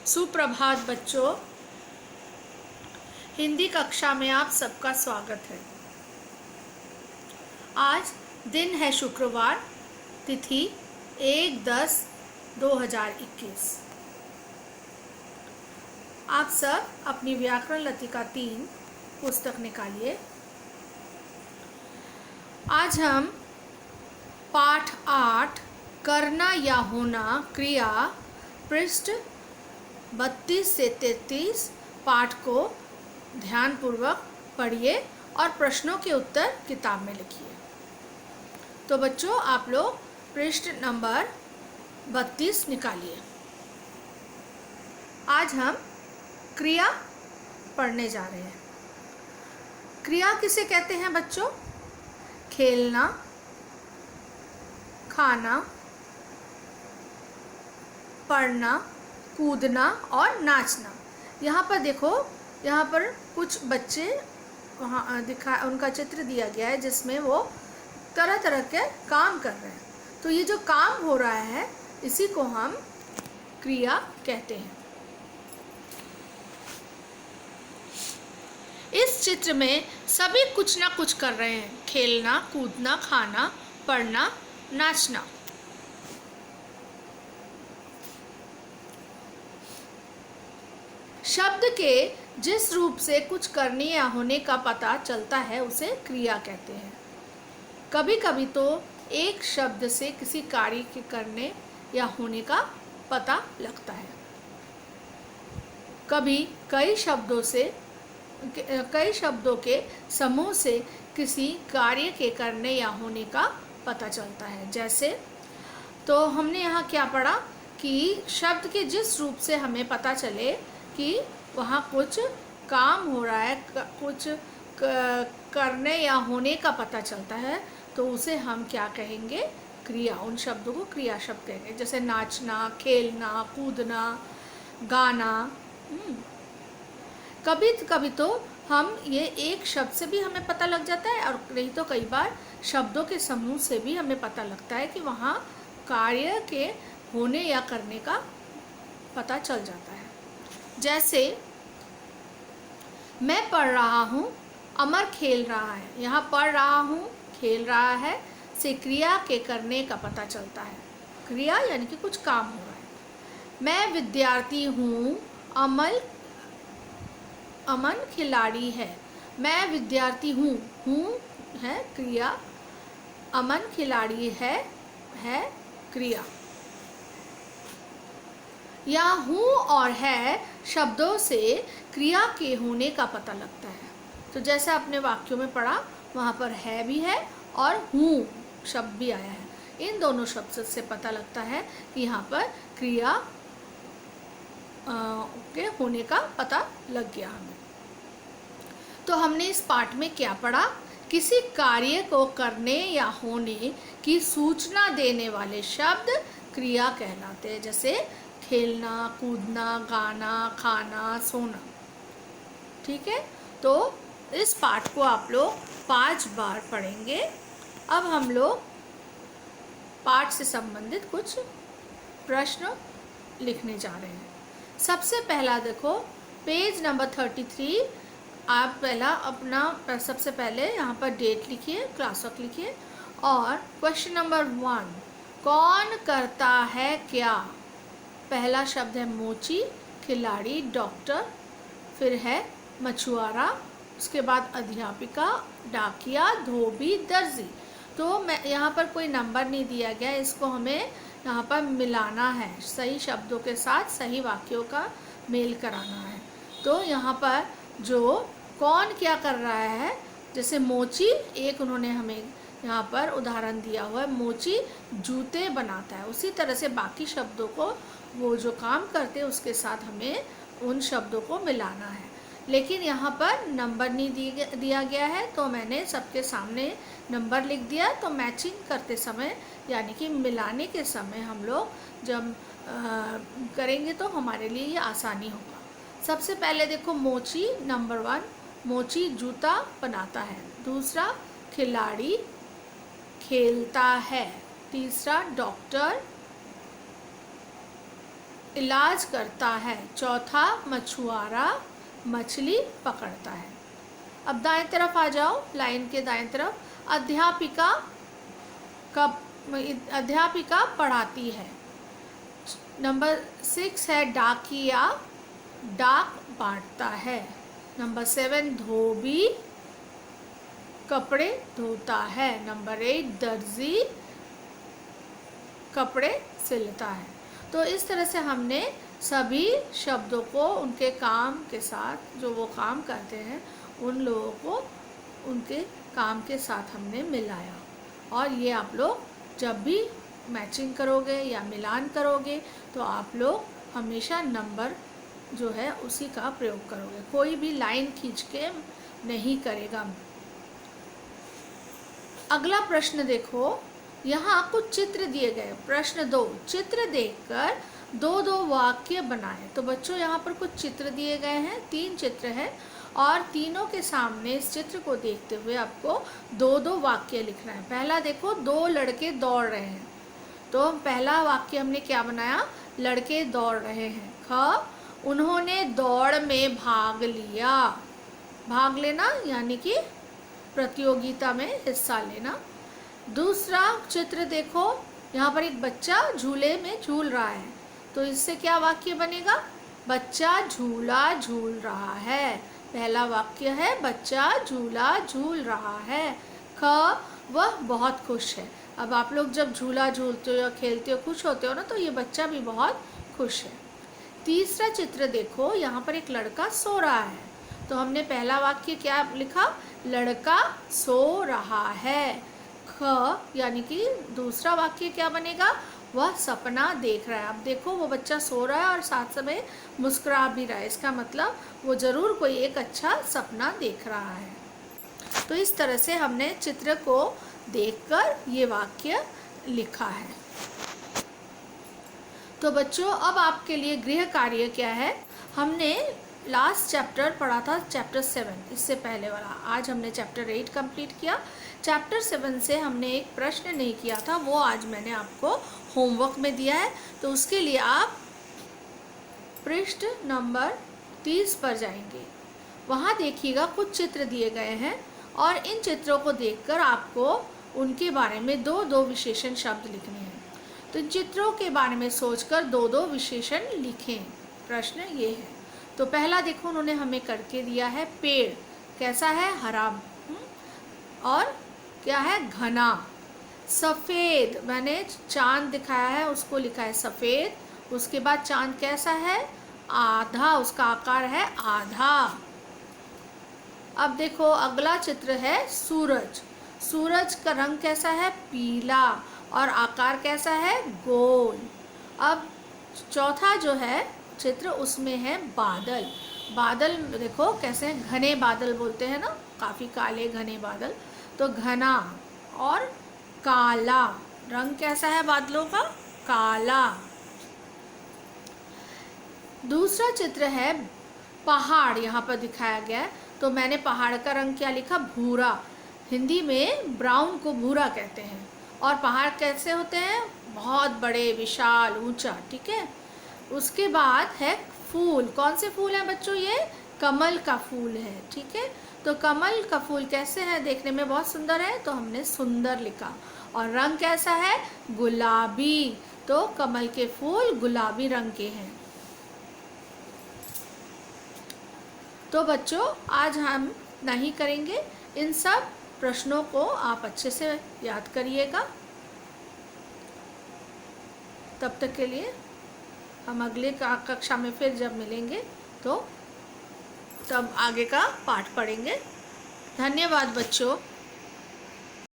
सुप्रभात बच्चों, हिंदी कक्षा में आप सबका स्वागत है। आज दिन है शुक्रवार, तिथि 1/10/2021। आप सब अपनी व्याकरण लतिका 3 पुस्तक निकालिए। आज हम पाठ 8 करना या होना क्रिया पृष्ठ 32 से 33 पाठ को ध्यानपूर्वक पढ़िए और प्रश्नों के उत्तर किताब में लिखिए। तो बच्चों, आप लोग पृष्ठ नंबर 32 निकालिए। आज हम क्रिया पढ़ने जा रहे हैं। क्रिया किसे कहते हैं बच्चों? खेलना, खाना, पढ़ना, कूदना और नाचना। यहाँ पर देखो, यहाँ पर कुछ बच्चे वहाँ उनका चित्र दिया गया है जिसमें वो तरह तरह के काम कर रहे हैं। तो ये जो काम हो रहा है इसी को हम क्रिया कहते हैं। इस चित्र में सभी कुछ ना कुछ कर रहे हैं: खेलना, कूदना, खाना, पढ़ना, नाचना। शब्द के जिस रूप से कुछ करने या होने का पता चलता है उसे क्रिया कहते हैं। कभी कभी तो एक शब्द से किसी कार्य के करने या होने का पता लगता है। कभी कई शब्दों के समूह से किसी कार्य के करने या होने का पता चलता है। जैसे तो हमने यहाँ क्या पढ़ा कि शब्द के जिस रूप से हमें पता चले कि वहाँ कुछ काम हो रहा है, कुछ करने या होने का पता चलता है, तो उसे हम क्या कहेंगे? क्रिया। उन शब्दों को क्रिया शब्द कहेंगे। जैसे नाचना, खेलना, कूदना, गाना। कभी कभी तो हम ये एक शब्द से भी हमें पता लग जाता है, और नहीं तो कई बार शब्दों के समूह से भी हमें पता लगता है कि वहाँ कार्य के होने या करने का पता चल जाता है। जैसे मैं पढ़ रहा हूँ, अमर खेल रहा है। यहाँ पढ़ रहा हूँ, खेल रहा है से क्रिया के करने का पता चलता है। क्रिया यानी कि कुछ काम हो रहा है। मैं विद्यार्थी हूँ, अमन खिलाड़ी है। मैं विद्यार्थी हूँ, हूँ है क्रिया, अमन खिलाड़ी है क्रिया। या हूँ और है शब्दों से क्रिया के होने का पता लगता है। तो जैसा आपने वाक्यों में पढ़ा, वहाँ पर है भी है और हूँ शब्द भी आया है। इन दोनों शब्द से पता लगता है कि यहाँ पर क्रिया के होने का पता लग गया हमें। तो हमने इस पाठ में क्या पढ़ा? किसी कार्य को करने या होने की सूचना देने वाले शब्द क्रिया कहलाते हैं। जैसे खेलना, कूदना, गाना, खाना, सोना। ठीक है, तो इस पाठ को आप लोग 5 बार पढ़ेंगे। अब हम लोग पाठ से संबंधित कुछ प्रश्न लिखने जा रहे हैं। सबसे पहला देखो, पेज नंबर 33। आप सबसे पहले यहाँ पर डेट लिखिए, क्लास वर्क लिखिए, और क्वेश्चन नंबर 1, कौन करता है क्या? पहला शब्द है मोची, खिलाड़ी, डॉक्टर, फिर है मछुआरा, उसके बाद अध्यापिका, डाकिया, धोबी, दर्जी। तो मैं यहाँ पर कोई नंबर नहीं दिया गया, इसको हमें यहाँ पर मिलाना है, सही शब्दों के साथ सही वाक्यों का मेल कराना है। तो यहाँ पर जो कौन क्या कर रहा है, जैसे मोची, एक उन्होंने हमें यहाँ पर उदाहरण दिया हुआ है, मोची जूते बनाता है। उसी तरह से बाकी शब्दों को वो जो काम करते हैं उसके साथ हमें उन शब्दों को मिलाना है। लेकिन यहाँ पर नंबर नहीं दिया गया है, तो मैंने सबके सामने नंबर लिख दिया। तो मैचिंग करते समय यानी कि मिलाने के समय हम लोग जब करेंगे तो हमारे लिए ये आसानी होगा। सबसे पहले देखो, मोची नंबर 1, मोची जूता बनाता है। दूसरा, खिलाड़ी खेलता है। तीसरा, डॉक्टर इलाज करता है। चौथा, मछुआरा मछली पकड़ता है। अब दाएं तरफ आ जाओ, लाइन के दाएं तरफ। अध्यापिका पढ़ाती है। नंबर 6 है डाकिया डाक बांटता है। नंबर 7 धोबी कपड़े धोता है। नंबर 8 दर्जी कपड़े सिलता है। तो इस तरह से हमने सभी शब्दों को उनके काम के साथ, जो वो काम करते हैं उन लोगों को उनके काम के साथ हमने मिलाया। और ये आप लोग जब भी मैचिंग करोगे या मिलान करोगे तो आप लोग हमेशा नंबर जो है उसी का प्रयोग करोगे, कोई भी लाइन खींच के नहीं करेगा। अगला प्रश्न देखो, यहाँ कुछ चित्र दिए गए। प्रश्न 2, चित्र देखकर 2-2 वाक्य बनाएं। तो बच्चों यहाँ पर कुछ चित्र दिए गए हैं, 3 चित्र हैं और तीनों के सामने इस चित्र को देखते हुए आपको 2-2 वाक्य लिखना है। पहला देखो, 2 लड़के दौड़ रहे हैं। तो पहला वाक्य हमने क्या बनाया, लड़के दौड़ रहे हैं। ख, उन्होंने दौड़ में भाग लिया। भाग लेना यानी कि प्रतियोगिता में हिस्सा लेना। दूसरा चित्र देखो, यहाँ पर एक बच्चा झूले में झूल रहा है। तो इससे क्या वाक्य बनेगा, बच्चा झूला झूल रहा है। पहला वाक्य है बच्चा झूला झूल रहा है। ख, वह बहुत खुश है। अब आप लोग जब झूला झूलते हो या खेलते हो, खुश होते हो ना, तो ये बच्चा भी बहुत खुश है। तीसरा चित्र देखो, यहाँ पर एक लड़का सो रहा है। तो हमने पहला वाक्य क्या लिखा, लड़का सो रहा है। ख, यानी कि दूसरा वाक्य क्या बनेगा, वह सपना देख रहा है। अब देखो वो बच्चा सो रहा है और साथ समय मुस्कुरा भी रहा है, इसका मतलब वो ज़रूर कोई एक अच्छा सपना देख रहा है। तो इस तरह से हमने चित्र को देखकर ये वाक्य लिखा है। तो बच्चों अब आपके लिए गृह कार्य क्या है, हमने लास्ट चैप्टर पढ़ा था चैप्टर 7, इससे पहले वाला। आज हमने चैप्टर 8 कंप्लीट किया। चैप्टर 7 से हमने एक प्रश्न नहीं किया था, वो आज मैंने आपको होमवर्क में दिया है। तो उसके लिए आप पृष्ठ नंबर 30 पर जाएंगे। वहाँ देखिएगा कुछ चित्र दिए गए हैं और इन चित्रों को देखकर आपको उनके बारे में 2-2 विशेषण शब्द लिखने हैं। तो इन चित्रों के बारे में सोचकर 2-2 विशेषण लिखें। प्रश्न ये है। तो पहला देखो, उन्होंने हमें करके दिया है पेड़, कैसा है, हरा, और क्या है, घना। सफ़ेद, मैंने चांद दिखाया है उसको लिखा है सफ़ेद। उसके बाद चांद कैसा है, आधा, उसका आकार है आधा। अब देखो अगला चित्र है सूरज। सूरज का रंग कैसा है, पीला, और आकार कैसा है, गोल। अब चौथा जो है चित्र, उसमें है बादल। बादल देखो कैसे घने बादल बोलते हैं ना, काफ़ी काले घने बादल। तो घना और काला, रंग कैसा है बादलों का, काला। दूसरा चित्र है पहाड़, यहाँ पर दिखाया गया है। तो मैंने पहाड़ का रंग क्या लिखा, भूरा। हिंदी में ब्राउन को भूरा कहते हैं। और पहाड़ कैसे होते हैं, बहुत बड़े, विशाल, ऊंचा, ठीक है। उसके बाद है फूल। कौन से फूल हैं बच्चों, ये कमल का फूल है, ठीक है। तो कमल का फूल कैसे है, देखने में बहुत सुंदर है, तो हमने सुंदर लिखा। और रंग कैसा है, गुलाबी। तो कमल के फूल गुलाबी रंग के हैं। तो बच्चों आज हम नहीं करेंगे, इन सब प्रश्नों को आप अच्छे से याद करिएगा। तब तक के लिए हम अगले कक्षा में फिर जब मिलेंगे तो तब आगे का पाठ पढ़ेंगे। धन्यवाद बच्चों।